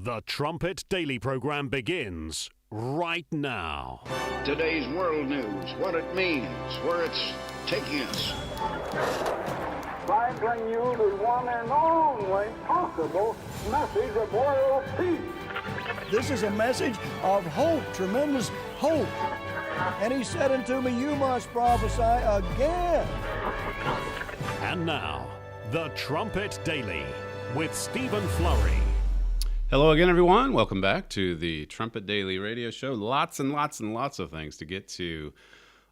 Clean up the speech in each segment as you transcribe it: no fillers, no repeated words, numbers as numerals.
The Trumpet Daily program begins right now. Today's world news, what it means, where it's taking us. By bringing you the one and only possible message of world peace. This is a message of hope, tremendous hope. And he said unto me, you must prophesy again. And now, The Trumpet Daily with Stephen Flurry. Hello again, everyone. Welcome back to the Trumpet Daily radio show. Lots and lots and lots of things to get to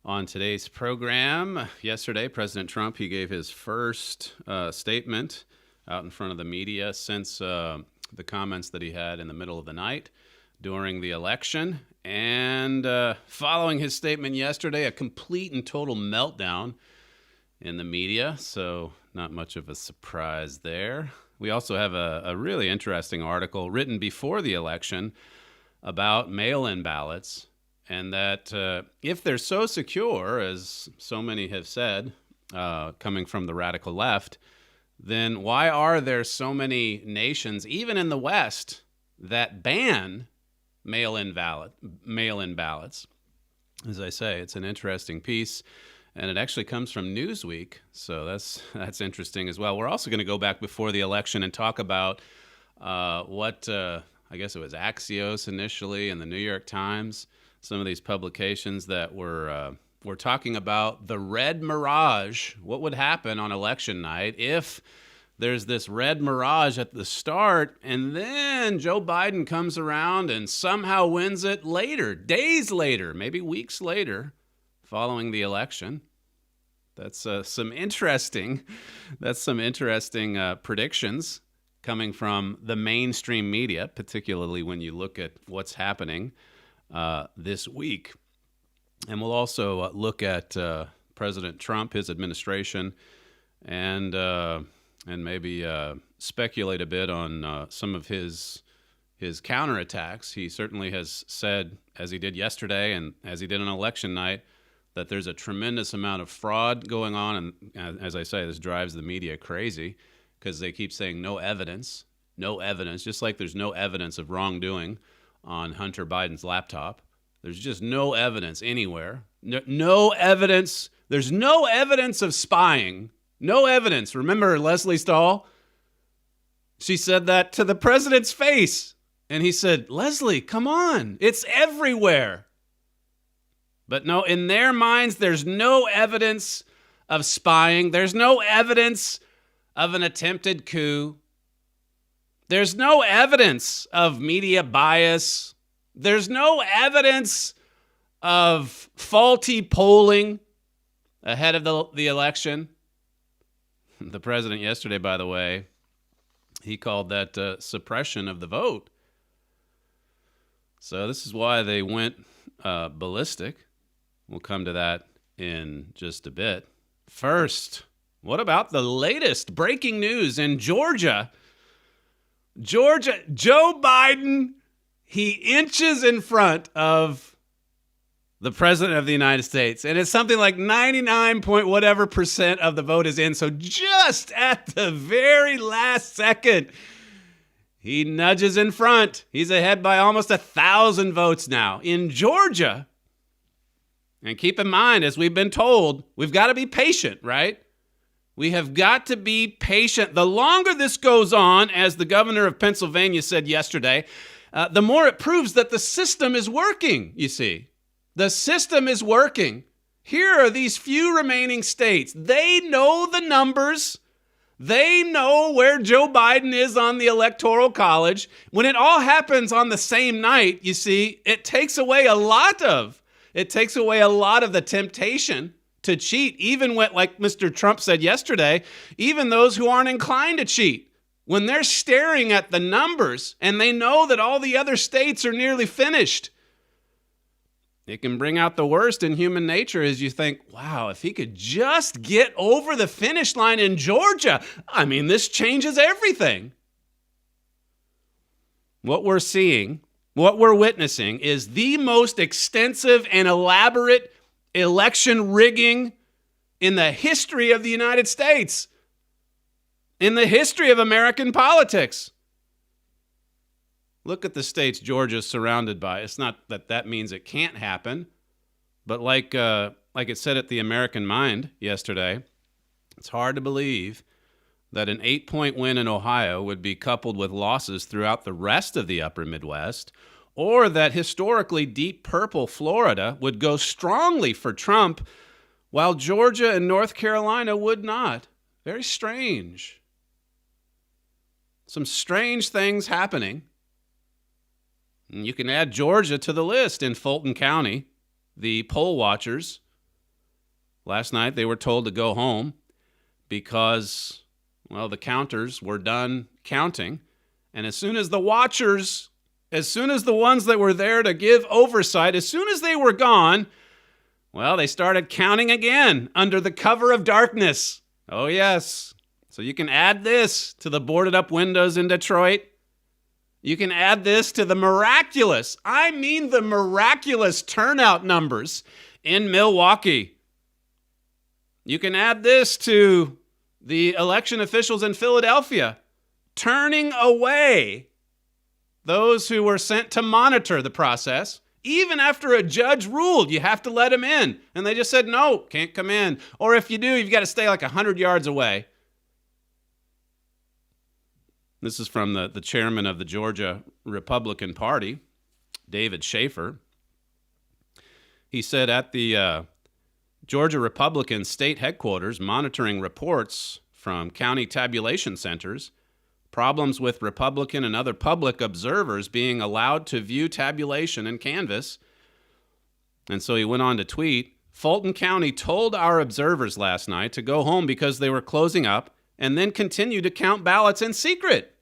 on today's program. Yesterday, President Trump, he gave his first statement out in front of the media since the comments that he had in the middle of the night during the election. And following his statement yesterday, a complete and total meltdown in the media. So not much of a surprise there. We also have a really interesting article written before the election about mail-in ballots, and that if they're so secure, as so many have said, coming from the radical left, then why are there so many nations, even in the West, that ban mail-in ballots? As I say, it's an interesting piece. And it actually comes from Newsweek, so that's interesting as well. We're also going to go back before the election and talk about what I guess it was Axios initially and the New York Times, some of these publications that were talking about the red mirage. What would happen on election night if there's this red mirage at the start, and then Joe Biden comes around and somehow wins it later, days later, maybe weeks later, following the election. That's some interesting predictions coming from the mainstream media, particularly when you look at what's happening this week. And we'll also look at President Trump, his administration, and maybe speculate a bit on some of his counterattacks. He certainly has said, as he did yesterday and as he did on election night, that there's a tremendous amount of fraud going on. And as I say, this drives the media crazy because they keep saying no evidence, just like there's no evidence of wrongdoing on Hunter Biden's laptop. There's just no evidence anywhere. No evidence. There's no evidence of spying. No evidence. Remember Leslie Stahl? She said that to the president's face. And he said, Leslie, come on. It's everywhere. But no, in their minds, there's no evidence of spying. There's no evidence of an attempted coup. There's no evidence of media bias. There's no evidence of faulty polling ahead of the election. The president yesterday, by the way, he called that suppression of the vote. So this is why they went ballistic. We'll come to that in just a bit. First, what about the latest breaking news in Georgia? Joe Biden, he inches in front of the president of the United States. And it's something like 99 point whatever percent of the vote is in. So just at the very last second, he nudges in front. He's ahead by almost 1,000 votes now in Georgia. And keep in mind, as we've been told, we've got to be patient, right? We have got to be patient. The longer this goes on, as the governor of Pennsylvania said yesterday, the more it proves that the system is working, you see. The system is working. Here are these few remaining states. They know the numbers. They know where Joe Biden is on the Electoral College. When it all happens on the same night, you see, it takes away a lot of the temptation to cheat, even when, like Mr. Trump said yesterday, even those who aren't inclined to cheat. When they're staring at the numbers and they know that all the other states are nearly finished, it can bring out the worst in human nature as you think, wow, if he could just get over the finish line in Georgia, I mean, this changes everything. What we're seeing, what we're witnessing is the most extensive and elaborate election rigging in the history of the United States, in the history of American politics. Look at the states Georgia's surrounded by. It's not that that means it can't happen, but like it said at the American Mind yesterday, it's hard to believe that an 8-point win in Ohio would be coupled with losses throughout the rest of the upper Midwest, or that historically deep purple Florida would go strongly for Trump while Georgia and North Carolina would not. Very strange. Some strange things happening. And you can add Georgia to the list in Fulton County. The poll watchers, last night they were told to go home because, well, the counters were done counting. And as soon as the watchers, as soon as the ones that were there to give oversight, as soon as they were gone, well, they started counting again under the cover of darkness. Oh, yes. So you can add this to the boarded up windows in Detroit. You can add this to the miraculous, I mean the miraculous turnout numbers in Milwaukee. You can add this to the election officials in Philadelphia turning away those who were sent to monitor the process. Even after a judge ruled you have to let them in. And they just said, no, can't come in. Or if you do, you've got to stay like 100 yards away. This is from the chairman of the Georgia Republican Party, David Schaefer. He said at the Georgia Republican state headquarters, monitoring reports from county tabulation centers, problems with Republican and other public observers being allowed to view tabulation and canvass. And so he went on to tweet, Fulton County told our observers last night to go home because they were closing up and then continue to count ballots in secret.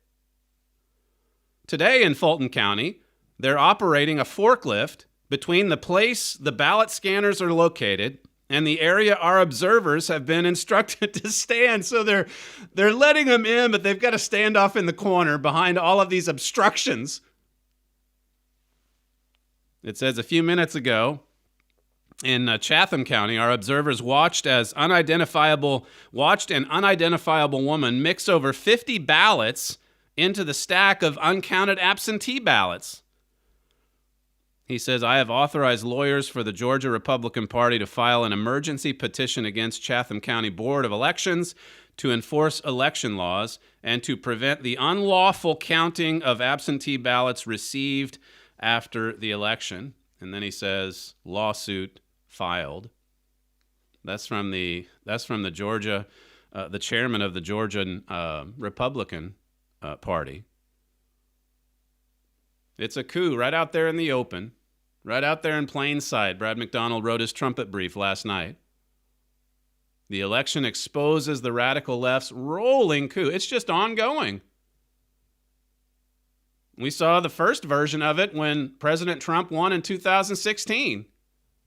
Today in Fulton County, they're operating a forklift between the place the ballot scanners are located and the area our observers have been instructed to stand. So they're letting them in, but they've got to stand off in the corner behind all of these obstructions. It says a few minutes ago, in Chatham County, our observers watched an unidentifiable woman mix over 50 ballots into the stack of uncounted absentee ballots. He says, I have authorized lawyers for the Georgia Republican Party to file an emergency petition against Chatham County Board of Elections to enforce election laws and to prevent the unlawful counting of absentee ballots received after the election. And then he says, lawsuit filed. That's from the Georgia, the chairman of the Georgian Republican Party. It's a coup right out there in the open, right out there in plain sight. Brad McDonald wrote his trumpet brief last night. The election exposes the radical left's rolling coup. It's just ongoing. We saw the first version of it when President Trump won in 2016,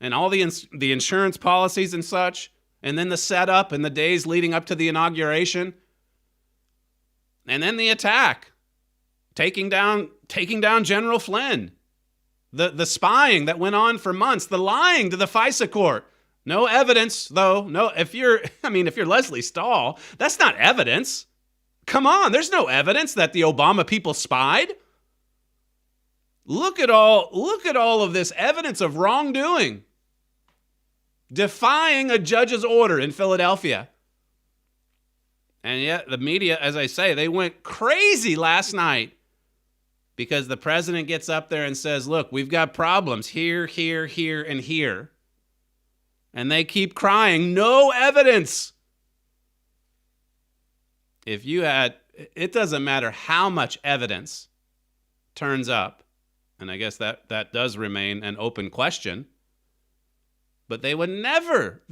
and all the insurance policies and such, and then the setup and the days leading up to the inauguration. And then the attack, taking down General Flynn, the spying that went on for months, the lying to the FISA court. No evidence, though. No, if you're Leslie Stahl, that's not evidence. Come on, there's no evidence that the Obama people spied. Look at all of this evidence of wrongdoing, defying a judge's order in Philadelphia. And yet the media, as I say, they went crazy last night because the president gets up there and says, look, we've got problems here, here, here, and here. And they keep crying, no evidence. It doesn't matter how much evidence turns up, and I guess that does remain an open question, but they would never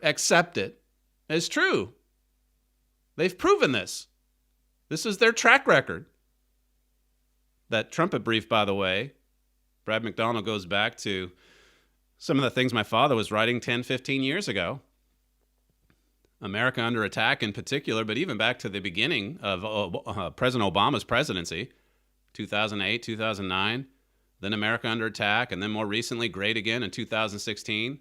accept it as true. They've proven this. This is their track record. That trumpet brief, by the way, Brad McDonald goes back to some of the things my father was writing 10, 15 years ago. America Under Attack in particular, but even back to the beginning of President Obama's presidency, 2008, 2009, then America Under Attack, and then more recently, Great Again in 2016.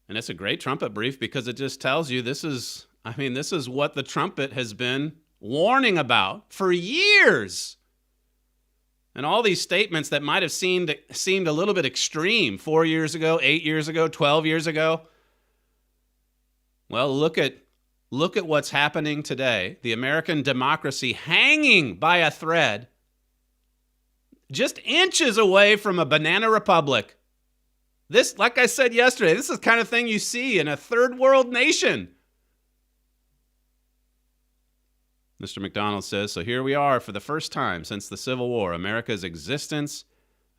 And it's a great trumpet brief because it just tells you this is what the trumpet has been warning about for years. And all these statements that might have seemed a little bit extreme 4 years ago, 8 years ago, 12 years ago. Well, look at what's happening today. The American democracy hanging by a thread, just inches away from a banana republic. This, like I said yesterday, this is the kind of thing you see in a third world nation. Mr. McDonald says, so here we are for the first time since the Civil War, America's existence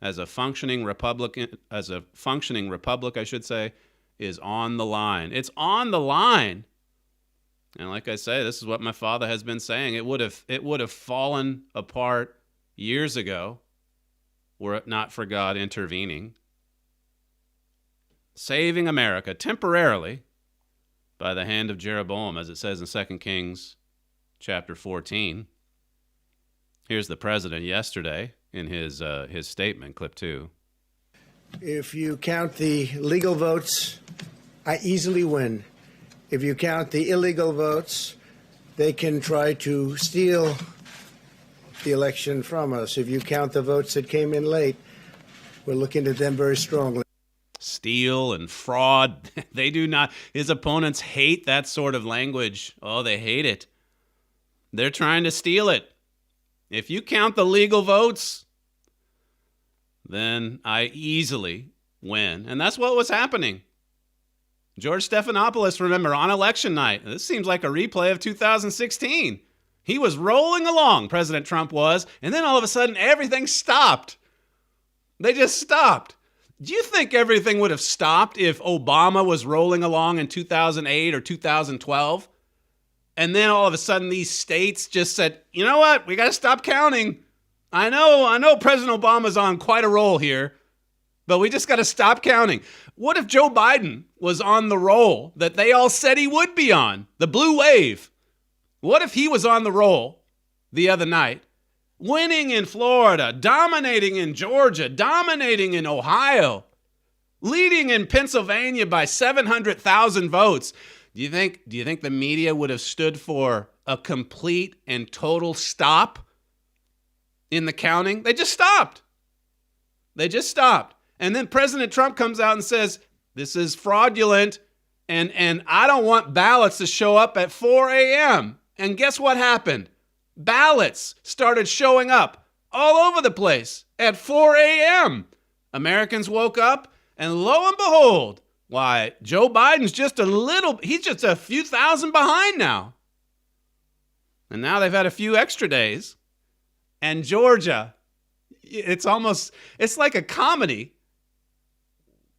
as a functioning republic, I should say, is on the line. It's on the line. And like I say, this is what my father has been saying. It would have fallen apart years ago were it not for God intervening, saving America temporarily by the hand of Jeroboam, as it says in 2 Kings chapter 14. Here's the president yesterday in his statement, clip 2. If you count the legal votes, I easily win. If you count the illegal votes, they can try to steal the election from us. If you count the votes that came in late, we're looking at them very strongly. Steal and fraud, they do not. His opponents hate that sort of language. Oh, they hate it. They're trying to steal it. If you count the legal votes, then I easily win. And that's what was happening. George Stephanopoulos, remember, on election night, this seems like a replay of 2016. He was rolling along, President Trump was, and then all of a sudden everything stopped. They just stopped. Do you think everything would have stopped if Obama was rolling along in 2008 or 2012? And then all of a sudden these states just said, you know what, we got to stop counting. I know President Obama's on quite a roll here, but we just got to stop counting. What if Joe Biden was on the roll that they all said he would be on, the blue wave? What if he was on the roll the other night, winning in Florida, dominating in Georgia, dominating in Ohio, leading in Pennsylvania by 700,000 votes? Do you think the media would have stood for a complete and total stop in the counting? They just stopped. And then President Trump comes out and says, this is fraudulent, and I don't want ballots to show up at 4 a.m. And guess what happened? Ballots started showing up all over the place at 4 a.m. Americans woke up, and lo and behold, why, Joe Biden's he's just a few thousand behind now. And now they've had a few extra days. And Georgia, it's like a comedy.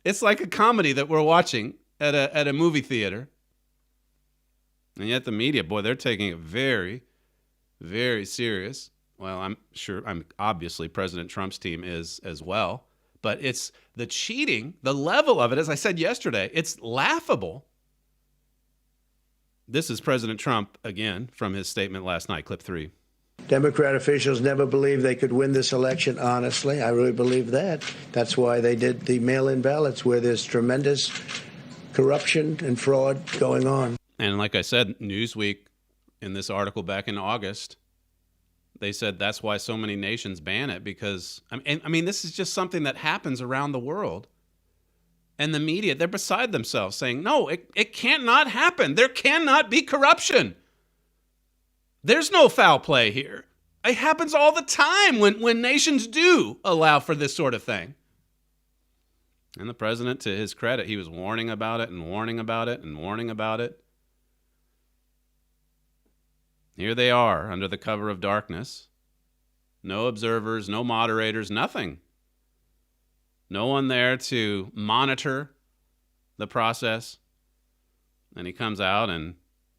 It's like a comedy that we're watching at a movie theater. And yet the media, boy, they're taking it very, very serious. Well, I'm obviously President Trump's team is as well. But it's the cheating, the level of it, as I said yesterday, it's laughable. This is President Trump again from his statement last night, clip 3. Democrat officials never believed they could win this election honestly. I really believe that. That's why they did the mail-in ballots, where there's tremendous corruption and fraud going on. And like I said, Newsweek, in this article back in August, they said that's why so many nations ban it, because, I mean, this is just something that happens around the world. And the media, they're beside themselves saying, no, it can't not happen. There cannot be corruption. There's no foul play here. It happens all the time when nations do allow for this sort of thing. And the president, to his credit, he was warning about it and warning about it and warning about it. Here they are under the cover of darkness. No observers, no moderators, nothing. No one there to monitor the process. And he comes out and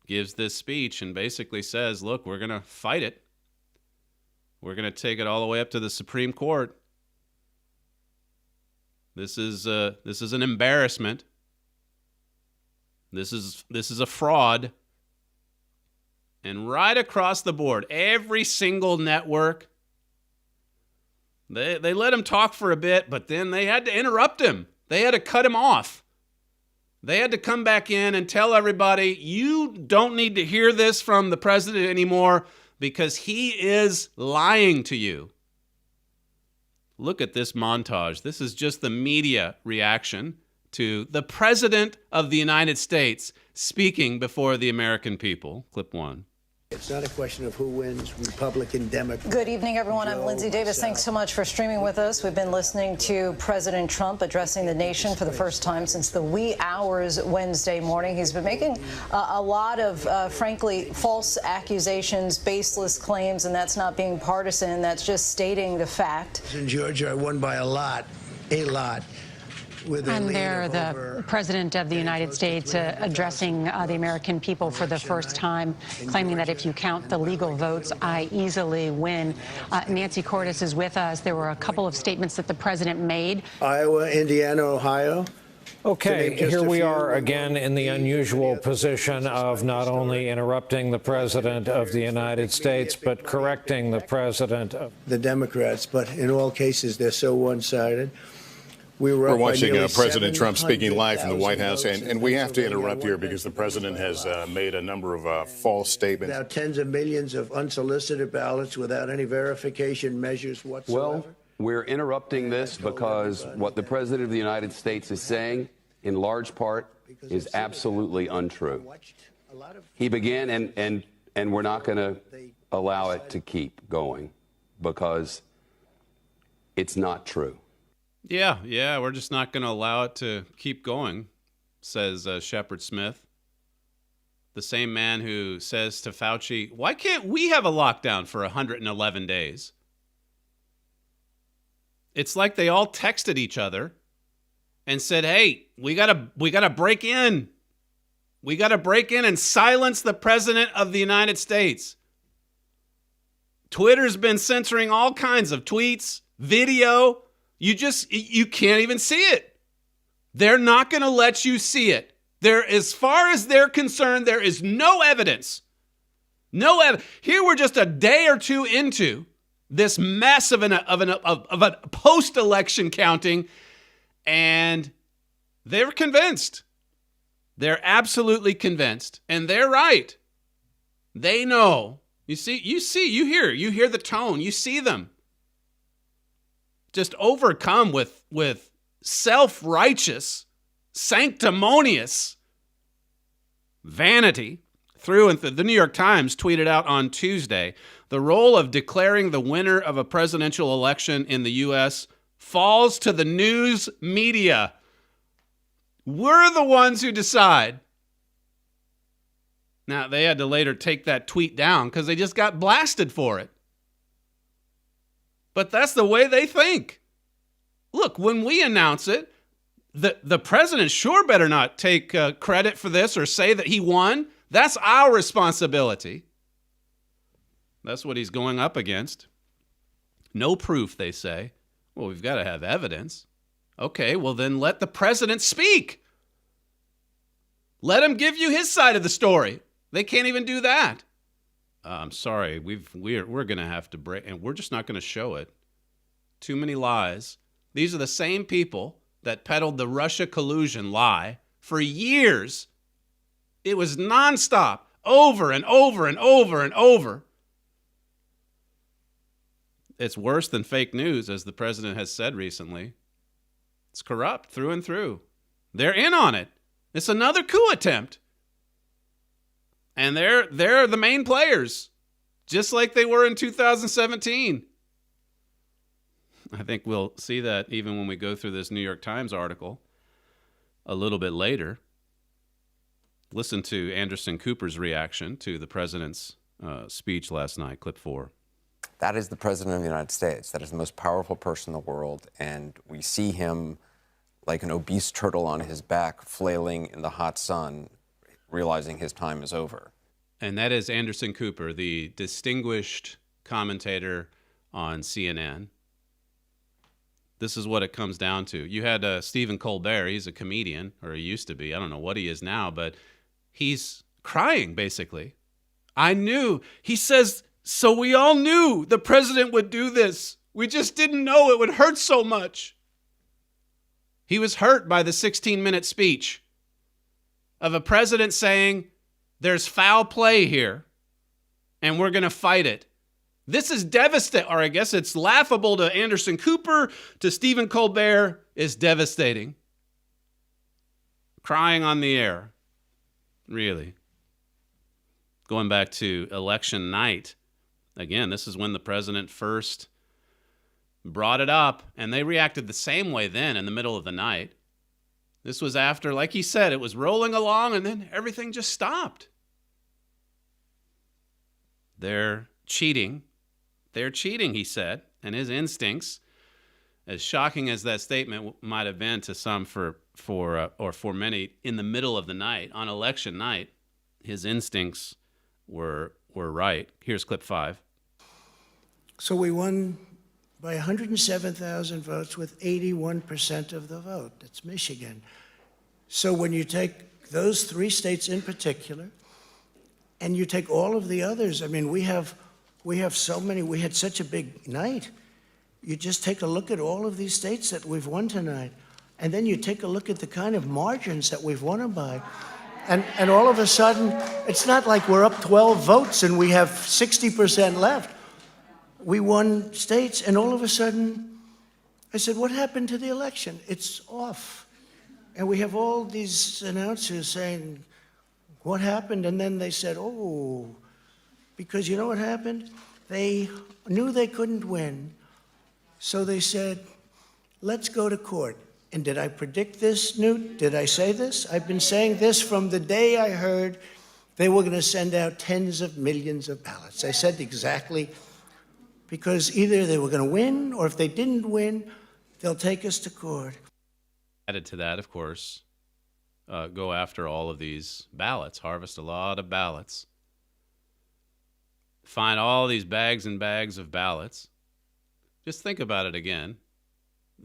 gives this speech and basically says, look, we're going to fight it. We're going to take it all the way up to the Supreme Court. This is an embarrassment. This is a fraud. And right across the board, every single network, they let him talk for a bit, but then they had to interrupt him. They had to cut him off. They had to come back in and tell everybody, you don't need to hear this from the president anymore because he is lying to you. Look at this montage. This is just the media reaction to the President of the United States speaking before the American people. Clip 1. It's not a question of who wins, Republican, Democrat. Good evening, everyone. I'm Lindsay Davis. Thanks so much for streaming with us. We've been listening to President Trump addressing the nation for the first time since the wee hours Wednesday morning. He's been making a lot of, frankly, false accusations, baseless claims, and that's not being partisan. That's just stating the fact. In Georgia, I won by a lot. And there, the President of the United States addressing the American people for the first time, claiming that if you count the legal votes, I easily win. Nancy Cordes is with us. There were a couple of statements that the president made. Iowa, Indiana, Ohio. Okay, here we are again in the unusual position of not only interrupting the President of the United States, but correcting the President of the Democrats. But in all cases, they're so one-sided. We're watching President Trump speaking live from the White House, and we have to interrupt here because the president has made a number of false statements. About tens of millions of unsolicited ballots without any verification measures whatsoever. Well, we're interrupting this because what the President of the United States is saying, in large part, is absolutely untrue. He began, and we're not going to allow it to keep going because it's not true. Yeah, we're just not going to allow it to keep going, says Shepard Smith. The same man who says to Fauci, why can't we have a lockdown for 111 days? It's like they all texted each other and said, hey, we gotta break in. We got to break in and silence the President of the United States. Twitter's been censoring all kinds of tweets, video. You can't even see it. They're not going to let you see it. As far as they're concerned, there is no evidence. Here we're just a day or two into this mess of a post-election counting, and they're convinced. They're absolutely convinced, and they're right. They know. You hear the tone. You see them. Just overcome with self-righteous, sanctimonious vanity through and through. The New York Times tweeted out on Tuesday, the role of declaring the winner of a presidential election in the U.S. falls to the news media. We're the ones who decide. Now, they had to later take that tweet down because they just got blasted for it. But that's the way they think. Look, when we announce it, the president sure better not take credit for this or say that he won. That's our responsibility. That's what he's going up against. No proof, they say. Well, we've got to have evidence. Okay, well then let the president speak. Let him give you his side of the story. They can't even do that. I'm sorry, we're going to have to break, and we're just not going to show it. Too many lies. These are the same people that peddled the Russia collusion lie for years. It was nonstop, over and over and over and over. It's worse than fake news, as the president has said recently. It's corrupt through and through. They're in on it. It's another coup attempt. And they're the main players, just like they were in 2017. I think we'll see that even when we go through this New York Times article a little bit later. Listen to Anderson Cooper's reaction to the president's speech last night, clip 4. That is the president of the United States. That is the most powerful person in the world. And we see him like an obese turtle on his back, flailing in the hot sun, realizing his time is over. And that is Anderson Cooper, the distinguished commentator on CNN. This is what it comes down to. You had Stephen Colbert. He's a comedian, or he used to be. I don't know what he is now, but he's crying, basically. I knew. He says, so we all knew the president would do this. We just didn't know it would hurt so much. He was hurt by the 16-minute speech of a president saying, there's foul play here, and we're going to fight it. This is devastating, or I guess it's laughable to Anderson Cooper, to Stephen Colbert, is devastating. Crying on the air. Really. Going back to election night, again, this is when the president first brought it up, and they reacted the same way then in the middle of the night. This was after, like he said, it was rolling along, and then everything just stopped. They're cheating. They're cheating, he said, and his instincts, as shocking as that statement might have been to some for many in the middle of the night, on election night, his instincts were right. Here's clip 5. So we won by 107,000 votes with 81% of the vote. That's Michigan. So when you take those 3 states in particular, and you take all of the others, I mean, we have so many. We had such a big night. You just take a look at all of these states that we've won tonight, and then you take a look at the kind of margins that we've won them by. And all of a sudden, it's not like we're up 12 votes and we have 60% left. We won states, and all of a sudden, I said, what happened to the election? It's off. And we have all these announcers saying, what happened? And then they said, oh, because you know what happened? They knew they couldn't win, so they said, let's go to court. And did I predict this, Newt? Did I say this? I've been saying this from the day I heard they were going to send out tens of millions of ballots. I said exactly, because either they were going to win, or if they didn't win, they'll take us to court. Added to that, of course, go after all of these ballots, harvest a lot of ballots, find all these bags and bags of ballots. Just think about it again.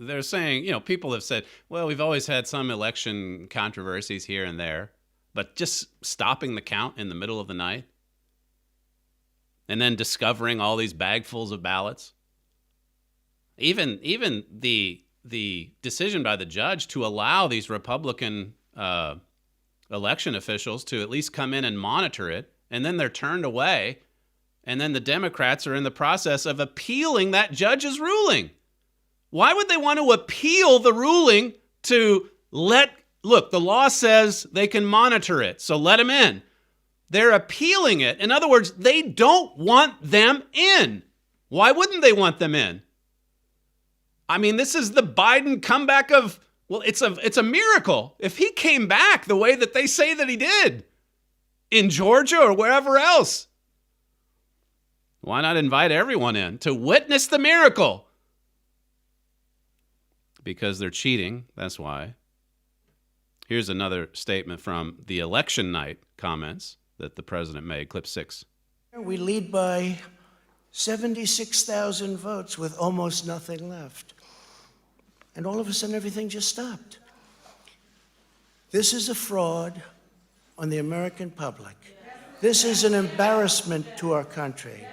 They're saying, people have said, well, we've always had some election controversies here and there, but just stopping the count in the middle of the night and then discovering all these bagfuls of ballots. Even the decision by the judge to allow these Republican election officials to at least come in and monitor it, and then they're turned away, and then the Democrats are in the process of appealing that judge's ruling. Why would they want to appeal the ruling to look, the law says they can monitor it, so let them in. They're appealing it. In other words, they don't want them in. Why wouldn't they want them in? I mean, this is the Biden comeback of, well, it's a miracle. If he came back the way that they say that he did in Georgia or wherever else, why not invite everyone in to witness the miracle? Because they're cheating, that's why. Here's another statement from the election night comments that the president made, clip 6. We lead by 76,000 votes with almost nothing left. And all of a sudden, everything just stopped. This is a fraud on the American public. This is an embarrassment to our country.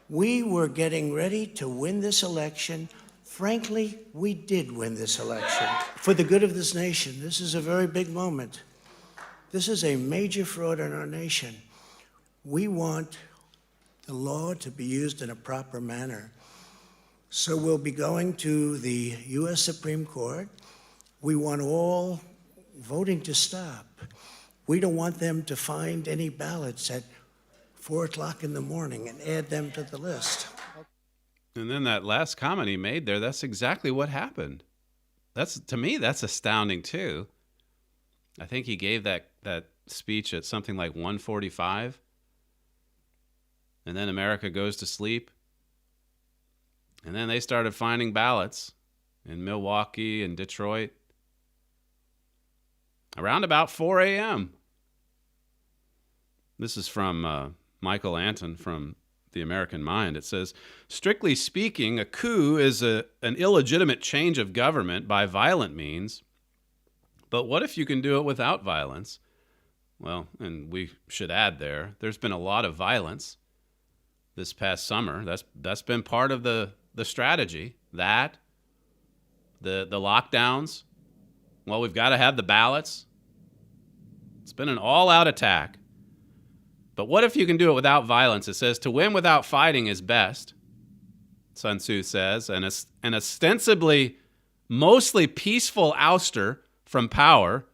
We were getting ready to win this election. Frankly, we did win this election. For the good of this nation, this is a very big moment. This is a major fraud in our nation. We want the law to be used in a proper manner. So we'll be going to the U.S. Supreme Court. We want all voting to stop. We don't want them to find any ballots at 4 o'clock in the morning and add them to the list. And then that last comment he made there, that's exactly what happened. To me, that's astounding too. I think he gave that speech at something like 1:45. And then America goes to sleep. And then they started finding ballots in Milwaukee and Detroit around about 4 a.m. This is from Michael Anton from The American Mind. It says, strictly speaking, a coup is an illegitimate change of government by violent means. But what if you can do it without violence? Well, and we should add there's been a lot of violence this past summer. That's been part of the strategy. The lockdowns. Well, we've got to have the ballots. It's been an all-out attack. But what if you can do it without violence? It says to win without fighting is best, Sun Tzu says, and an ostensibly mostly peaceful ouster from power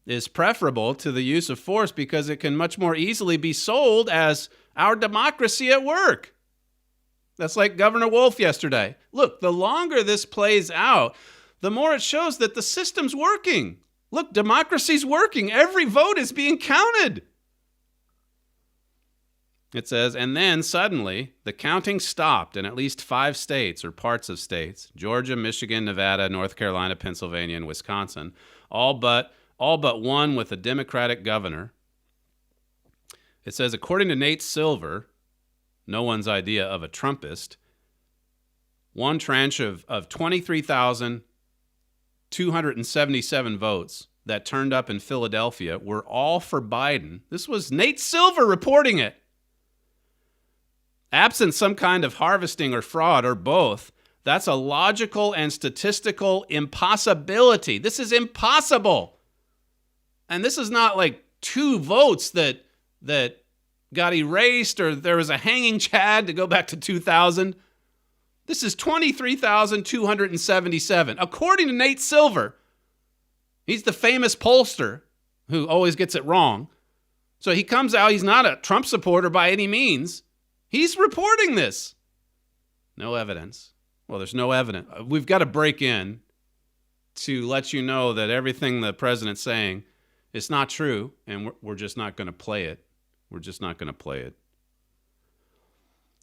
is preferable to the use of force because it can much more easily be sold as our democracy at work. That's like Governor Wolf yesterday. Look, the longer this plays out, the more it shows that the system's working. Look, democracy's working. Every vote is being counted. It says, and then suddenly the counting stopped in at least 5 states or parts of states, Georgia, Michigan, Nevada, North Carolina, Pennsylvania, and Wisconsin, all but one with a Democratic governor. It says, according to Nate Silver, no one's idea of a Trumpist, one tranche of 23,277 votes that turned up in Philadelphia were all for Biden. This was Nate Silver reporting it. Absent some kind of harvesting or fraud or both, that's a logical and statistical impossibility. This is impossible. And this is not like 2 votes that got erased or there was a hanging chad to go back to 2000. This is 23,277. According to Nate Silver, he's the famous pollster who always gets it wrong. So he comes out, he's not a Trump supporter by any means. He's reporting this. No evidence. Well, there's no evidence. We've got to break in to let you know that everything the president's saying is not true, and we're just not going to play it. We're just not going to play it.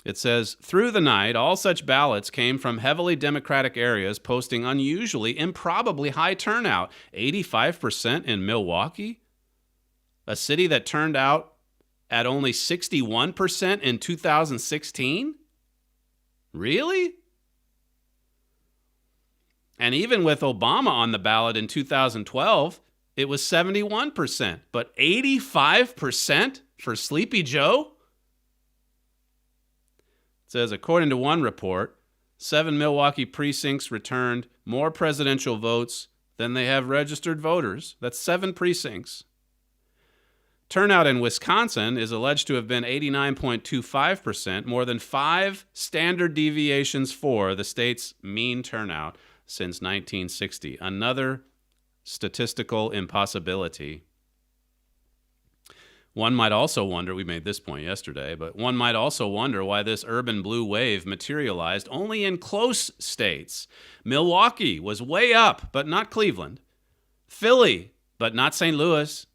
It says, through the night, all such ballots came from heavily Democratic areas posting unusually, improbably high turnout. 85% in Milwaukee, a city that turned out at only 61% in 2016? Really? And even with Obama on the ballot in 2012, it was 71%. But 85% for Sleepy Joe? It says, according to one report, 7 Milwaukee precincts returned more presidential votes than they have registered voters. That's 7 precincts. Turnout in Wisconsin is alleged to have been 89.25%, more than 5 standard deviations for the state's mean turnout since 1960. Another statistical impossibility. One might also wonder, we made this point yesterday, but one might also wonder why this urban blue wave materialized only in close states. Milwaukee was way up, but not Cleveland. Philly, but not St. Louis.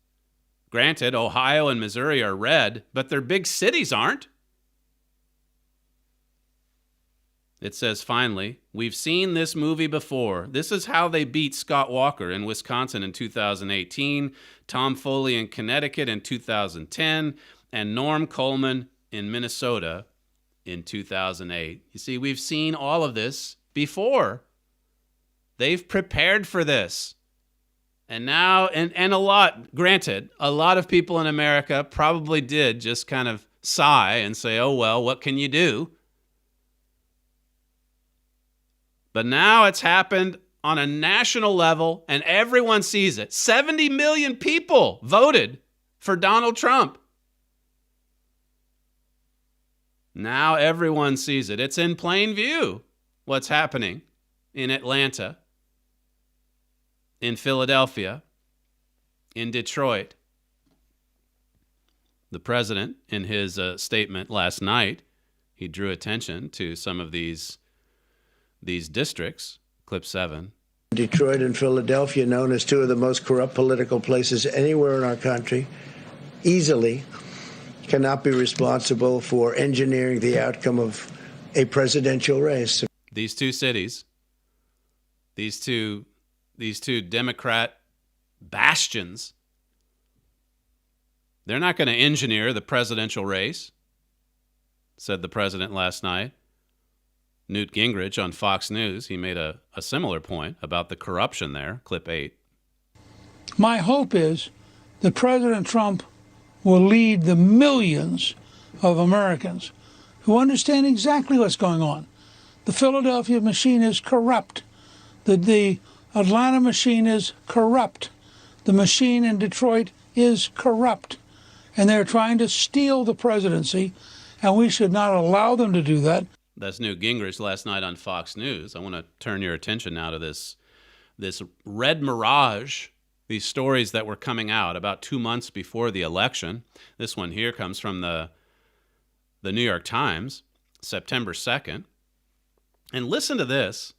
Granted, Ohio and Missouri are red, but their big cities aren't. It says, finally, we've seen this movie before. This is how they beat Scott Walker in Wisconsin in 2018, Tom Foley in Connecticut in 2010, and Norm Coleman in Minnesota in 2008. You see, we've seen all of this before. They've prepared for this. And now, and a lot, granted, a lot of people in America probably did just kind of sigh and say, oh, well, what can you do? But now it's happened on a national level, and everyone sees it. 70 million people voted for Donald Trump. Now everyone sees it. It's in plain view what's happening in Atlanta, in Philadelphia, in Detroit. The president, in his statement last night, he drew attention to some of these districts. Clip 7. Detroit and Philadelphia, known as 2 of the most corrupt political places anywhere in our country, easily cannot be responsible for engineering the outcome of a presidential race. These 2 cities, these two Democrat bastions, they're not going to engineer the presidential race, said the president last night. Newt Gingrich on Fox News, he made a similar point about the corruption there. Clip 8. My hope is that President Trump will lead the millions of Americans who understand exactly what's going on. The Philadelphia machine is corrupt. The Atlanta machine is corrupt. The machine in Detroit is corrupt. and they're trying to steal the presidency, and we should not allow them to do that. That's Newt Gingrich last night on Fox News. I want to turn your attention now to this red mirage, these stories that were coming out about 2 months before the election. This one here comes from the New York Times, September 2nd. And listen to this.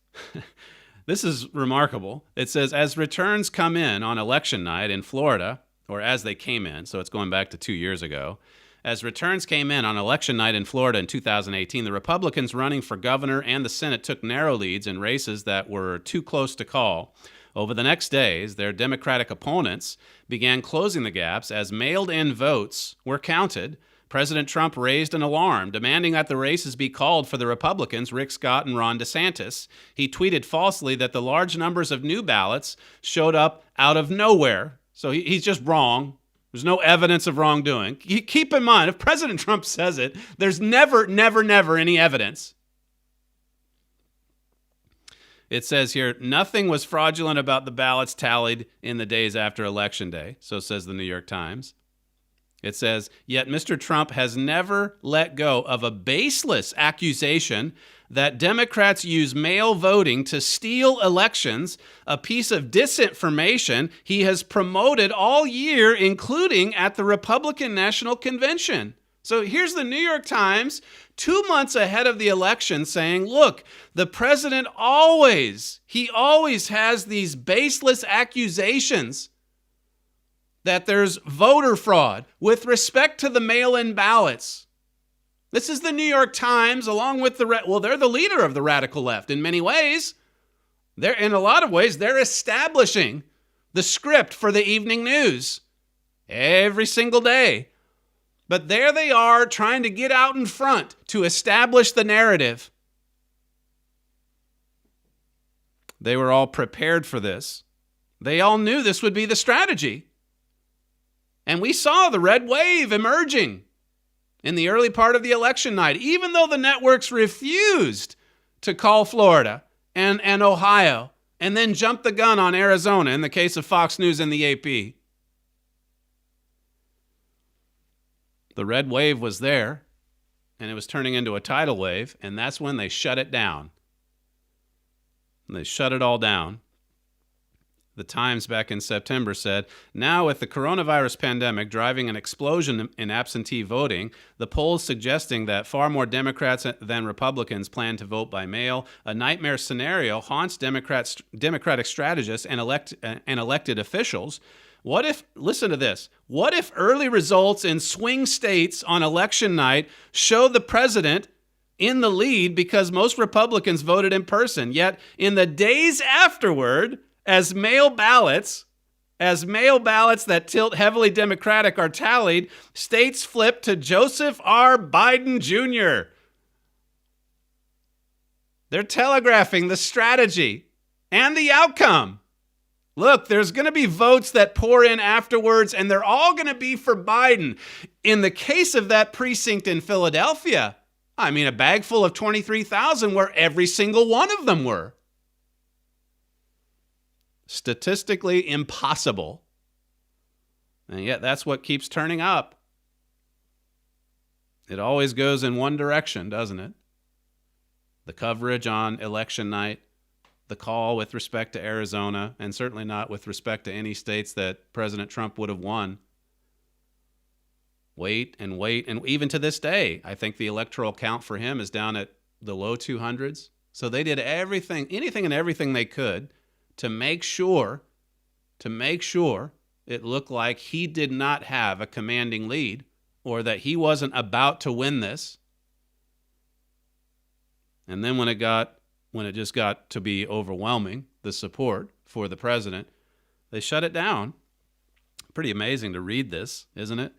This is remarkable. It says, as returns come in on election night in Florida, or as they came in, so it's going back to 2 years ago, as returns came in on election night in Florida in 2018, the Republicans running for governor and the Senate took narrow leads in races that were too close to call. Over the next days, their Democratic opponents began closing the gaps as mailed-in votes were counted. President Trump raised an alarm, demanding that the races be called for the Republicans, Rick Scott and Ron DeSantis. He tweeted falsely that the large numbers of new ballots showed up out of nowhere. So he's just wrong. There's no evidence of wrongdoing. Keep in mind, if President Trump says it, there's never any evidence. It says here, nothing was fraudulent about the ballots tallied in the days after Election Day, so says the New York Times. It says, yet Mr. Trump has never let go of a baseless accusation that Democrats use mail voting to steal elections, a piece of disinformation he has promoted all year, including at the Republican National Convention. So here's the New York Times, 2 months ahead of the election, saying, look, the president always has these baseless accusations that there's voter fraud with respect to the mail-in ballots. This is the New York Times, along with they're the leader of the radical left in many ways. In a lot of ways, they're establishing the script for the evening news every single day. But there they are trying to get out in front to establish the narrative. They were all prepared for this. They all knew this would be the strategy. And we saw the red wave emerging in the early part of the election night, even though the networks refused to call Florida and Ohio, and then jumped the gun on Arizona in the case of Fox News and the AP. The red wave was there, and it was turning into a tidal wave, and that's when they shut it down. And they shut it all down. The Times back in September said, now with the coronavirus pandemic driving an explosion in absentee voting, the polls suggesting that far more Democrats than Republicans plan to vote by mail, a nightmare scenario haunts Democratic strategists and elected officials. What if, listen to this, what if early results in swing states on election night show the president in the lead because most Republicans voted in person, yet in the days afterward, as mail ballots that tilt heavily Democratic are tallied, states flip to Joseph R. Biden Jr. They're telegraphing the strategy and the outcome. Look, there's going to be votes that pour in afterwards, and they're all going to be for Biden. In the case of that precinct in Philadelphia, I mean, a bag full of 23,000 where every single one of them were. Statistically impossible. And yet that's what keeps turning up. It always goes in one direction, doesn't it? The coverage on election night, the call with respect to Arizona, and certainly not with respect to any states that President Trump would have won. Wait, and even to this day, I think the electoral count for him is down at the low 200s. So they did anything and everything they could to make sure it looked like he did not have a commanding lead or that he wasn't about to win this. And then when it just got to be overwhelming, the support for the president, they shut it down. Pretty amazing to read this, isn't it?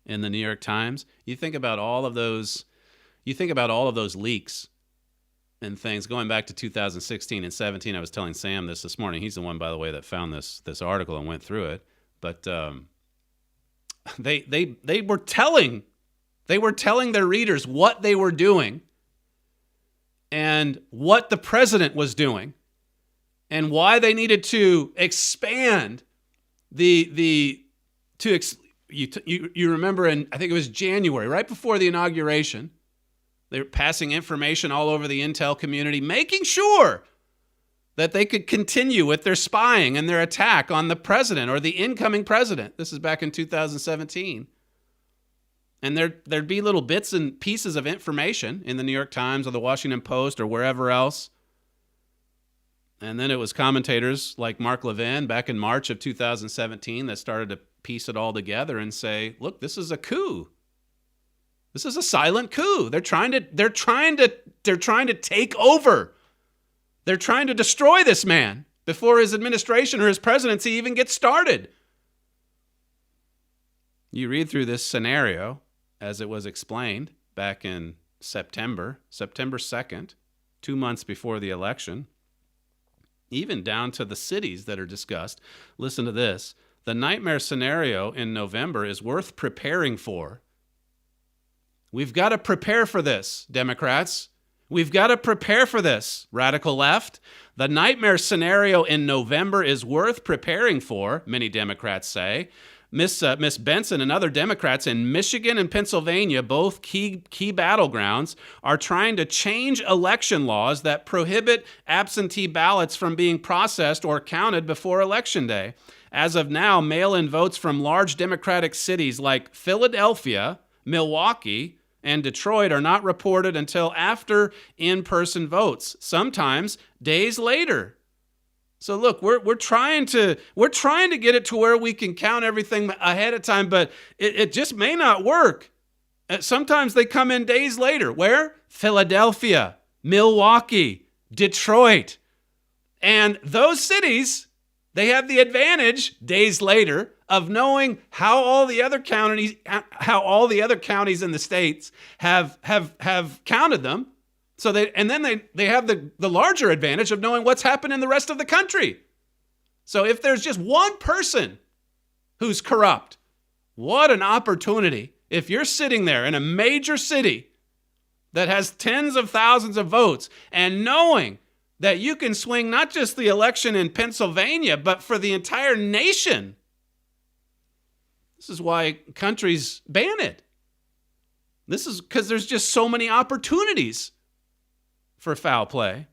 In the New York Times. You think about all of those leaks and things going back to 2016 and 17. I was telling Sam this morning. He's the one, by the way, that found this article and went through it. But they were telling their readers what they were doing and what the president was doing and why they needed to expand you remember in, I think it was January, right before the inauguration, they were passing information all over the intel community, making sure that they could continue with their spying and their attack on the president or the incoming president. This is back in 2017. And there'd be little bits and pieces of information in the New York Times or the Washington Post or wherever else. And then it was commentators like Mark Levin back in March of 2017 that started to piece it all together and say, look, this is a coup. This is a silent coup. They're trying to take over. They're trying to destroy this man before his administration or his presidency even gets started. You read through this scenario as it was explained back in September 2nd, 2 months before the election, even down to the cities that are discussed. Listen to this. The nightmare scenario in November is worth preparing for. We've got to prepare for this, Democrats. We've got to prepare for this, radical left. The nightmare scenario in November is worth preparing for, many Democrats say. Miss Benson and other Democrats in Michigan and Pennsylvania, both key battlegrounds, are trying to change election laws that prohibit absentee ballots from being processed or counted before Election Day. As of now, mail-in votes from large Democratic cities like Philadelphia, Milwaukee, and Detroit are not reported until after in-person votes, sometimes days later. So look, we're trying to get it to where we can count everything ahead of time, but it just may not work. Sometimes they come in days later. Where? Philadelphia, Milwaukee, Detroit. And those cities, they have the advantage days later of knowing how all the other counties in the states have counted them. So they have the larger advantage of knowing what's happened in the rest of the country. So if there's just one person who's corrupt, what an opportunity. If you're sitting there in a major city that has tens of thousands of votes and knowing that you can swing not just the election in Pennsylvania, but for the entire nation. This is why countries ban it. This is because there's just so many opportunities for foul play.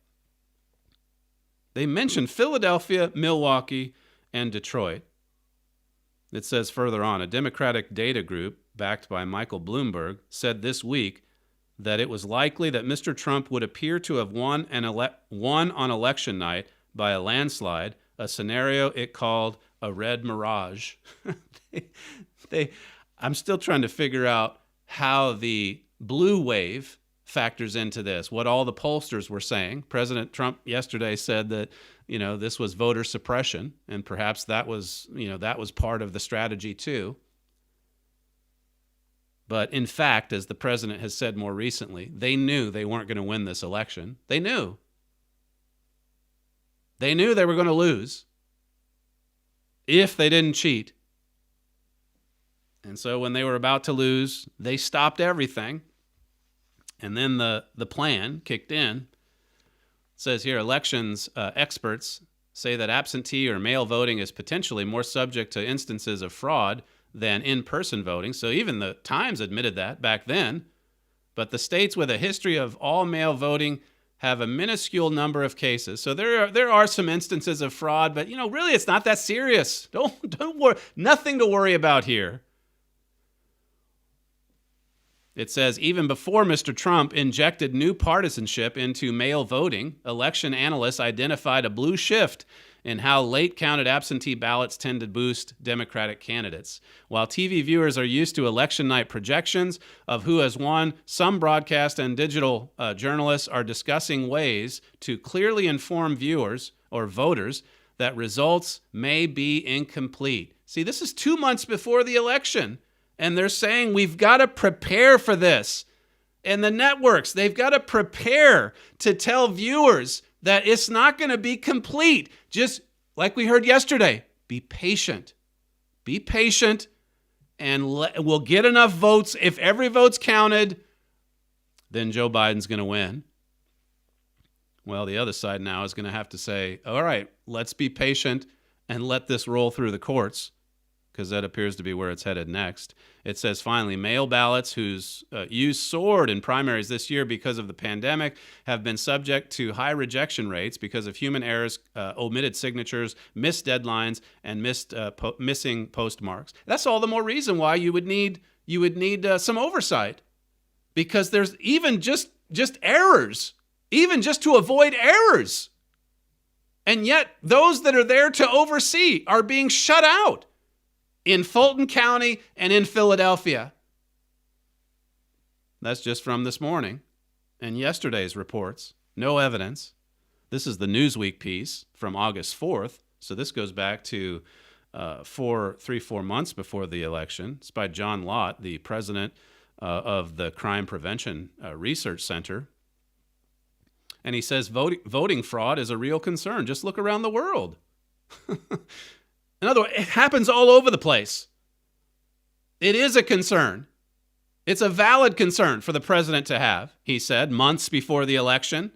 They mentioned Philadelphia, Milwaukee, and Detroit. It says further on, a Democratic data group backed by Michael Bloomberg said this week that it was likely that Mr. Trump would appear to have won on election night by a landslide, a scenario it called a red mirage. I'm still trying to figure out how the blue wave factors into this, what all the pollsters were saying. President Trump yesterday said that, this was voter suppression, and perhaps that was part of the strategy too. But in fact, as the president has said more recently, they knew they weren't going to win this election. They knew. They knew they were going to lose if they didn't cheat. And so when they were about to lose, they stopped everything. And then the plan kicked in. It says here, elections experts say that absentee or mail voting is potentially more subject to instances of fraud than in-person voting. So even the Times admitted that back then. But the states with a history of all-mail voting have a minuscule number of cases. So there are some instances of fraud, but really it's not that serious. Don't worry, nothing to worry about here. It says, even before Mr. Trump injected new partisanship into mail voting, election analysts identified a blue shift in how late-counted absentee ballots tend to boost Democratic candidates. While TV viewers are used to election night projections of who has won, some broadcast and digital journalists are discussing ways to clearly inform viewers or voters that results may be incomplete. See, this is 2 months before the election. And they're saying we've got to prepare for this. And the networks, they've got to prepare to tell viewers that it's not going to be complete. Just like we heard yesterday, be patient. Be patient, and we'll get enough votes. If every vote's counted, then Joe Biden's going to win. Well, the other side now is going to have to say, all right, let's be patient and let this roll through the courts, because that appears to be where it's headed next. It says, finally, mail ballots whose use soared in primaries this year because of the pandemic have been subject to high rejection rates because of human errors, omitted signatures, missed deadlines, and missing postmarks. That's all the more reason why you would need some oversight, because there's even just errors, even just to avoid errors. And yet those that are there to oversee are being shut out in Fulton County and in Philadelphia. That's just from this morning and yesterday's reports. No evidence. This is the Newsweek piece from August 4th. So this goes back to 4 months before the election. It's by John Lott, the president of the Crime Prevention Research Center. And he says voting fraud is a real concern. Just look around the world. In other words, it happens all over the place. It is a concern. It's a valid concern for the president to have, he said, months before the election.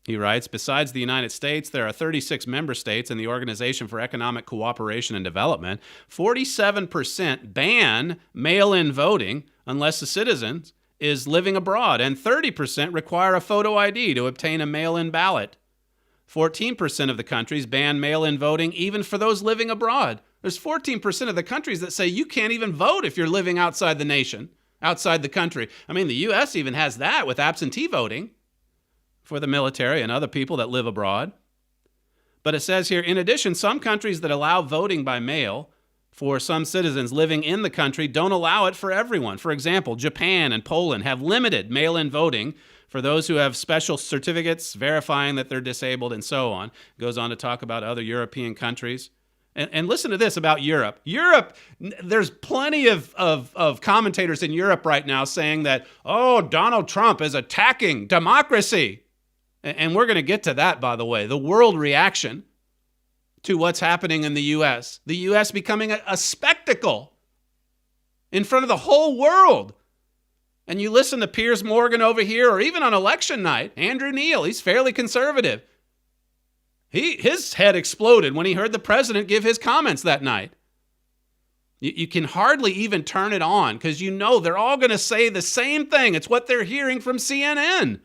He writes, besides the United States, there are 36 member states in the Organization for Economic Cooperation and Development. 47% ban mail-in voting unless the citizen is living abroad, and 30% require a photo ID to obtain a mail-in ballot. 14% of the countries ban mail-in voting even for those living abroad. There's 14% of the countries that say you can't even vote if you're living outside the nation, outside the country. I mean, the U.S. even has that with absentee voting for the military and other people that live abroad. But it says here, in addition, some countries that allow voting by mail for some citizens living in the country don't allow it for everyone. For example, Japan and Poland have limited mail-in voting for those who have special certificates verifying that they're disabled and so on. Goes on to talk about other European countries. And listen to this about Europe. Europe, there's plenty of commentators in Europe right now saying that, oh, Donald Trump is attacking democracy. And we're going to get to that, by the way, the world reaction to what's happening in the U.S. The U.S. becoming a spectacle in front of the whole world. And you listen to Piers Morgan over here, or even on election night, Andrew Neil, he's fairly conservative. His head exploded when he heard the president give his comments that night. You can hardly even turn it on because you know they're all going to say the same thing. It's what they're hearing from CNN.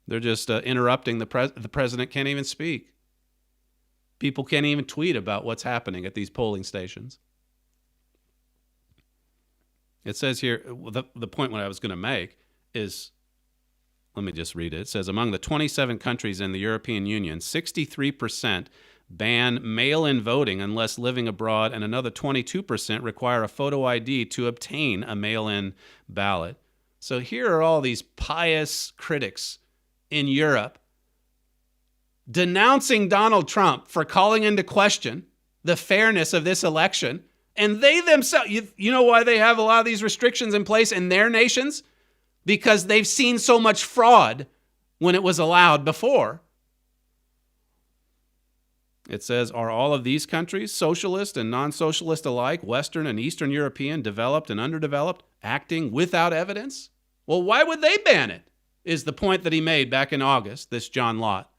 They're just interrupting the president can't even speak. People can't even tweet about what's happening at these polling stations. It says here, the point what I was going to make is, let me just read it. It says, among the 27 countries in the European Union, 63% ban mail-in voting unless living abroad, and another 22% require a photo ID to obtain a mail-in ballot. So here are all these pious critics in Europe denouncing Donald Trump for calling into question the fairness of this election. And they themselves, you know why they have a lot of these restrictions in place in their nations? Because they've seen so much fraud when it was allowed before. It says, are all of these countries, socialist and non-socialist alike, Western and Eastern European, developed and underdeveloped, acting without evidence? Well, why would they ban it? Is the point that he made back in August, this John Lott.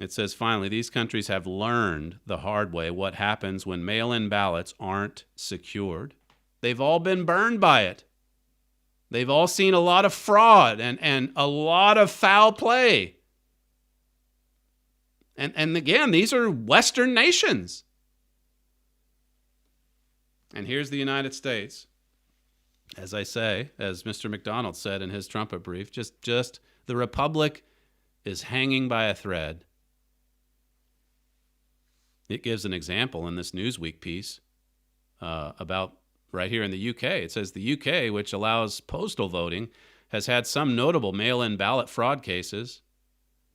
It says, finally, these countries have learned the hard way what happens when mail-in ballots aren't secured. They've all been burned by it. They've all seen a lot of fraud and a lot of foul play. And again, these are Western nations. And here's the United States. As I say, as Mr. McDonald said in his trumpet brief, just the republic is hanging by a thread. It gives an example in this Newsweek piece about right here in the UK. It says the UK, which allows postal voting, has had some notable mail-in ballot fraud cases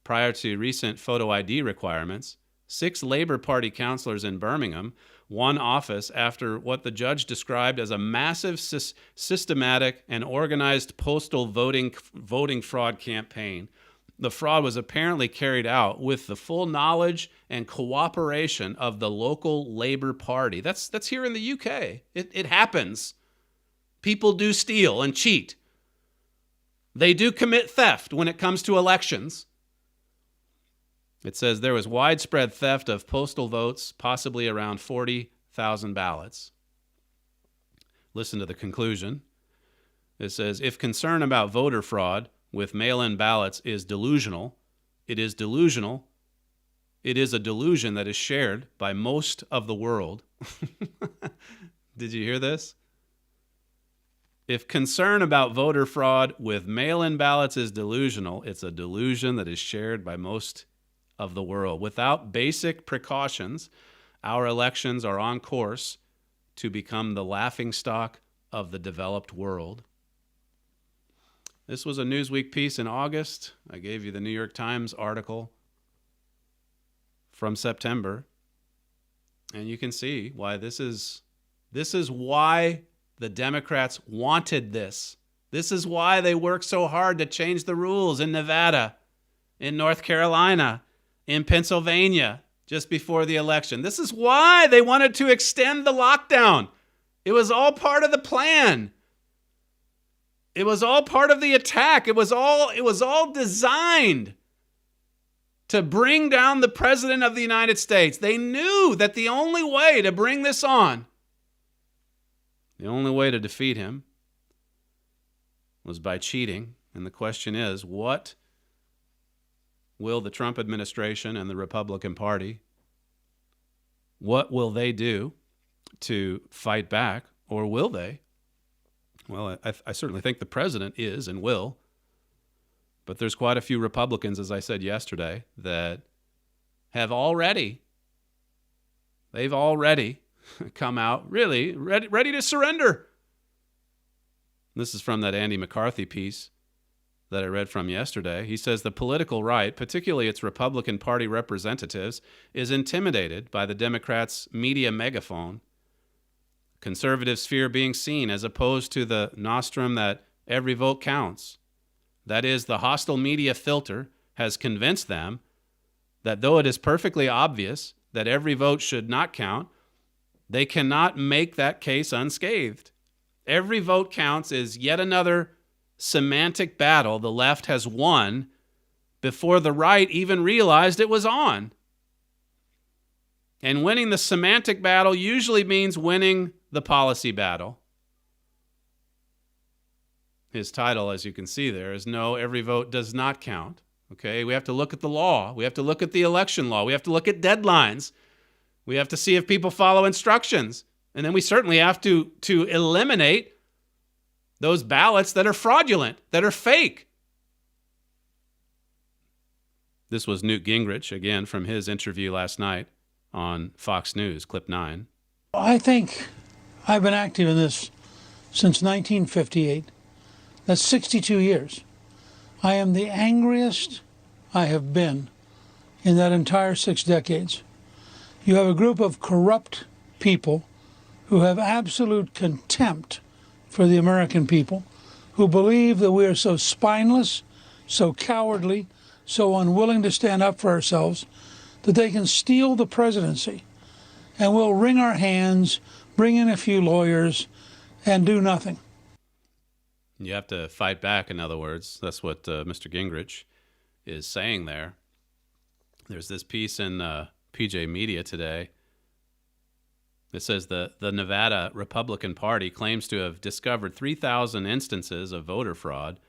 prior to recent photo ID requirements. 6 Labour Party councillors in Birmingham won office after what the judge described as a massive systematic and organized postal voting fraud campaign. The fraud was apparently carried out with the full knowledge and cooperation of the local Labour Party. That's here in the UK. It happens. People do steal and cheat. They do commit theft when it comes to elections. It says there was widespread theft of postal votes, possibly around 40,000 ballots. Listen to the conclusion. It says, if concern about voter fraud with mail-in ballots is delusional, it is delusional. It is a delusion that is shared by most of the world. Did you hear this? If concern about voter fraud with mail-in ballots is delusional, it's a delusion that is shared by most of the world. Without basic precautions, our elections are on course to become the laughingstock of the developed world. This was a Newsweek piece in August. I gave you the New York Times article from September. And you can see why this is why the Democrats wanted this. This is why they worked so hard to change the rules in Nevada, in North Carolina, in Pennsylvania, just before the election. This is why they wanted to extend the lockdown. It was all part of the plan. It was all part of the attack. It was all designed to bring down the President of the United States. They knew that the only way to bring this on, the only way to defeat him, was by cheating. And the question is, what will the Trump administration and the Republican Party, what will they do to fight back, or will they? Well, I certainly think the president is and will. But there's quite a few Republicans, as I said yesterday, that have already come out really ready to surrender. This is from that Andy McCarthy piece that I read from yesterday. He says the political right, particularly its Republican Party representatives, is intimidated by the Democrats' media megaphone. Conservatives fear being seen, as opposed to the nostrum that every vote counts. That is, the hostile media filter has convinced them that though it is perfectly obvious that every vote should not count, they cannot make that case unscathed. Every vote counts is yet another semantic battle the left has won before the right even realized it was on. And winning the semantic battle usually means winning the policy battle. His title, as you can see there, is No, Every Vote Does Not Count. Okay, we have to look at the law. We have to look at the election law. We have to look at deadlines. We have to see if people follow instructions. And then we certainly have to eliminate those ballots that are fraudulent, that are fake. This was Newt Gingrich, again, from his interview last night on Fox News, clip 9. I think I've been active in this since 1958. That's 62 years. I am the angriest I have been in that entire 6 decades. You have a group of corrupt people who have absolute contempt for the American people, who believe that we are so spineless, so cowardly, so unwilling to stand up for ourselves, that they can steal the presidency and we'll wring our hands, bring in a few lawyers, and do nothing. You have to fight back, in other words. That's what Mr. Gingrich is saying there. There's this piece in PJ Media today. It says the Nevada Republican Party claims to have discovered 3,000 instances of voter fraud,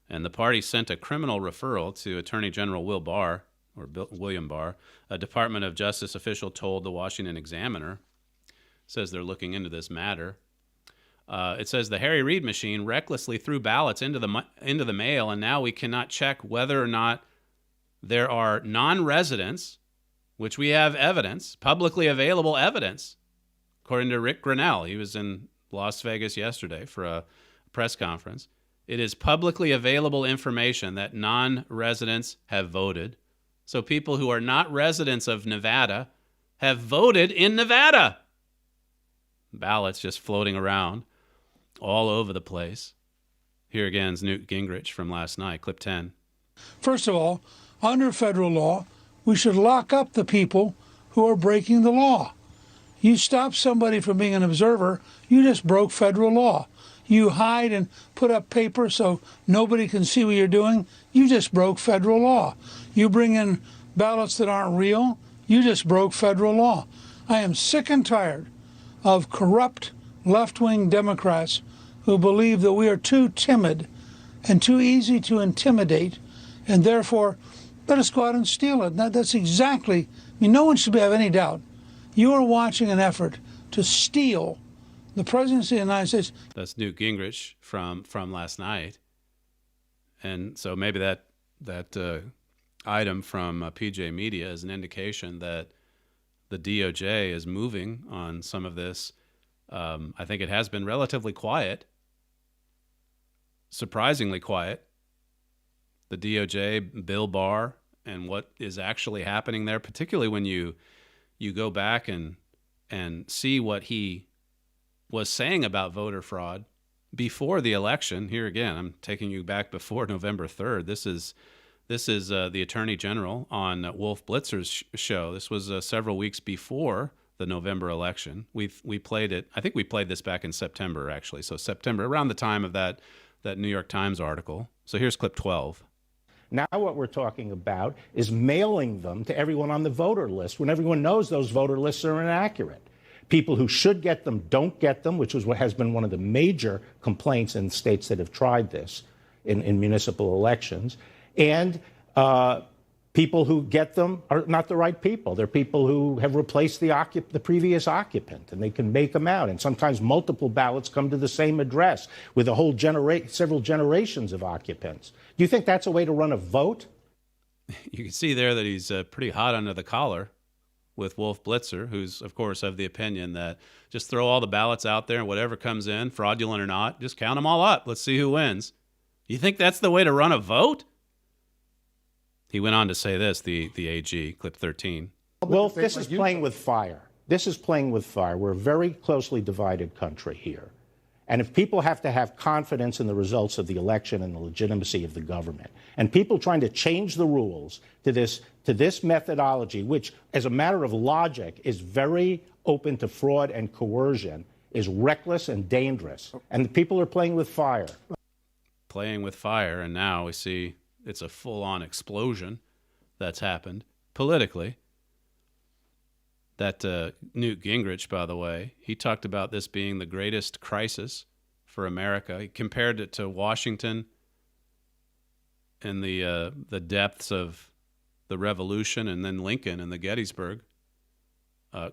and the party sent a criminal referral to Attorney General William Barr. A Department of Justice official told the Washington Examiner. Says they're looking into this matter. It says the Harry Reid machine recklessly threw ballots into the mail, and now we cannot check whether or not there are non-residents, which we have evidence, publicly available evidence, according to Rick Grinnell. He was in Las Vegas yesterday for a press conference. It is publicly available information that non-residents have voted. So people who are not residents of Nevada have voted in Nevada. Ballots just floating around all over the place. Here again is Newt Gingrich from last night, clip 10. First of all, under federal law, we should lock up the people who are breaking the law. You stop somebody from being an observer, you just broke federal law. You hide and put up paper so nobody can see what you're doing, you just broke federal law. You bring in ballots that aren't real, you just broke federal law. I am sick and tired of corrupt left-wing Democrats who believe that we are too timid and too easy to intimidate, and therefore let us go out and steal it. That's exactly, no one should have any doubt. You are watching an effort to steal the presidency of the United States. That's Newt Gingrich from last night. And so maybe that item from PJ Media is an indication that the DOJ is moving on some of this. I think it has been relatively quiet, surprisingly quiet. The DOJ, Bill Barr, and what is actually happening there, particularly when you go back and see what he was saying about voter fraud before the election. Here again, I'm taking you back before November 3rd. This is the Attorney General on Wolf Blitzer's show. This was several weeks before the November election. We played it. I think we played this back in September, actually. So September, around the time of that New York Times article. So here's clip 12. Now what we're talking about is mailing them to everyone on the voter list when everyone knows those voter lists are inaccurate. People who should get them don't get them, which is what has been one of the major complaints in states that have tried this in municipal elections. And people who get them are not the right people. They're people who have replaced the previous occupant, and they can make them out. And sometimes multiple ballots come to the same address with a whole several generations of occupants. Do you think that's a way to run a vote? You can see there that he's pretty hot under the collar with Wolf Blitzer, who's, of course, of the opinion that just throw all the ballots out there and whatever comes in, fraudulent or not, just count them all up. Let's see who wins. You think that's the way to run a vote? He went on to say this, the AG, clip 13. Well, this is playing with fire. This is playing with fire. We're a very closely divided country here. And if people have to have confidence in the results of the election and the legitimacy of the government, and people trying to change the rules to this methodology, which, as a matter of logic, is very open to fraud and coercion, is reckless and dangerous. And the people are playing with fire. Playing with fire, and now we see it's a full-on explosion that's happened politically. That Newt Gingrich, by the way, he talked about this being the greatest crisis for America. He compared it to Washington and the depths of the Revolution, and then Lincoln and the Gettysburg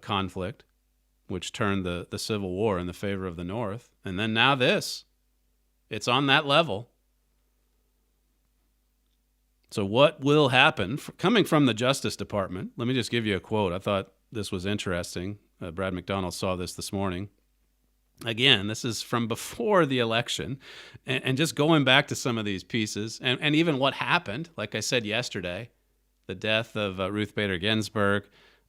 conflict, which turned the Civil War in the favor of the North. And then now this. It's on that level. So what will happen? Coming from the Justice Department, let me just give you a quote. I thought this was interesting. Brad McDonald saw this morning. Again, this is from before the election. And just going back to some of these pieces, and even what happened, like I said yesterday, the death of Ruth Bader Ginsburg,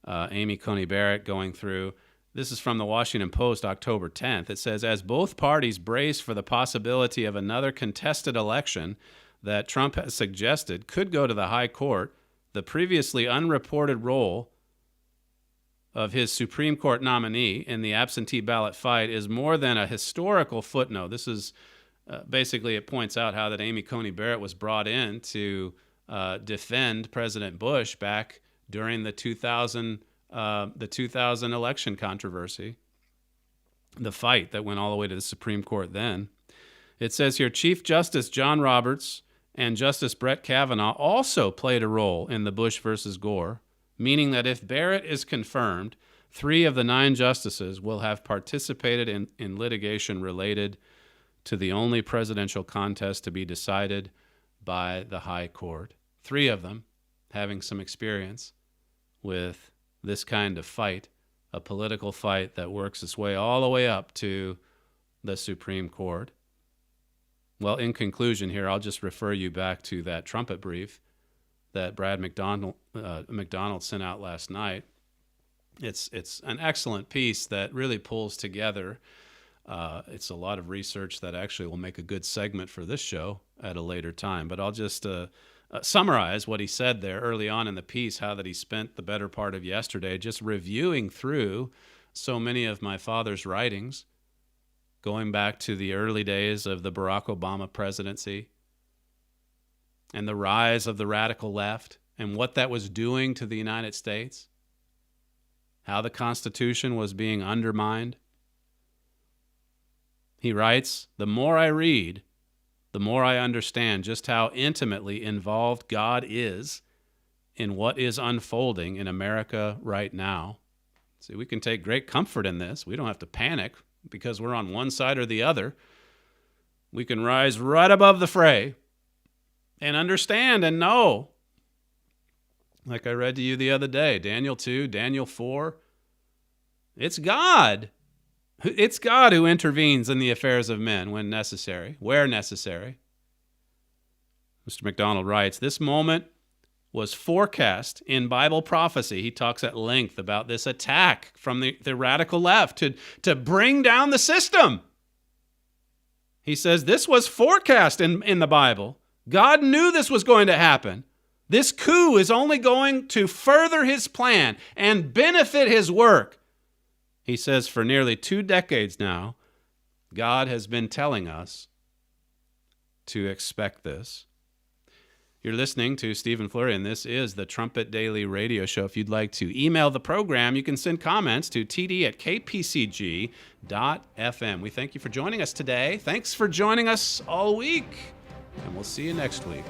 Amy Coney Barrett going through. This is from the Washington Post, October 10th. It says, as both parties brace for the possibility of another contested election that Trump has suggested could go to the high court, the previously unreported role of his Supreme Court nominee in the absentee ballot fight is more than a historical footnote. This is basically, it points out how that Amy Coney Barrett was brought in to defend President Bush back during the 2000 election controversy, the fight that went all the way to the Supreme Court then. It says here, Chief Justice John Roberts and Justice Brett Kavanaugh also played a role in the Bush versus Gore, meaning that if Barrett is confirmed, 3 of the 9 justices will have participated in litigation related to the only presidential contest to be decided by the high court. 3 of them having some experience with this kind of fight, a political fight that works its way all the way up to the Supreme Court. Well, in conclusion here, I'll just refer you back to that trumpet brief that Brad McDonald sent out last night. It's an excellent piece that really pulls together. It's a lot of research that actually will make a good segment for this show at a later time. But I'll just summarize what he said there early on in the piece, how that he spent the better part of yesterday just reviewing through so many of my father's writings, going back to the early days of the Barack Obama presidency and the rise of the radical left and what that was doing to the United States, how the Constitution was being undermined. He writes, "The more I read, the more I understand just how intimately involved God is in what is unfolding in America right now." See, we can take great comfort in this. We don't have to panic because we're on one side or the other. We can rise right above the fray and understand and know. Like I read to you the other day, Daniel 2, Daniel 4. It's God. It's God who intervenes in the affairs of men when necessary, where necessary. Mr. McDonald writes, "This moment was forecast in Bible prophecy." He talks at length about this attack from the radical left to bring down the system. He says this was forecast in the Bible. God knew this was going to happen. This coup is only going to further his plan and benefit his work. He says for nearly 2 decades now, God has been telling us to expect this. You're listening to Stephen Flurry, and this is the Trumpet Daily Radio Show. If you'd like to email the program, you can send comments to td@kpcg.fm. We thank you for joining us today. Thanks for joining us all week, and we'll see you next week.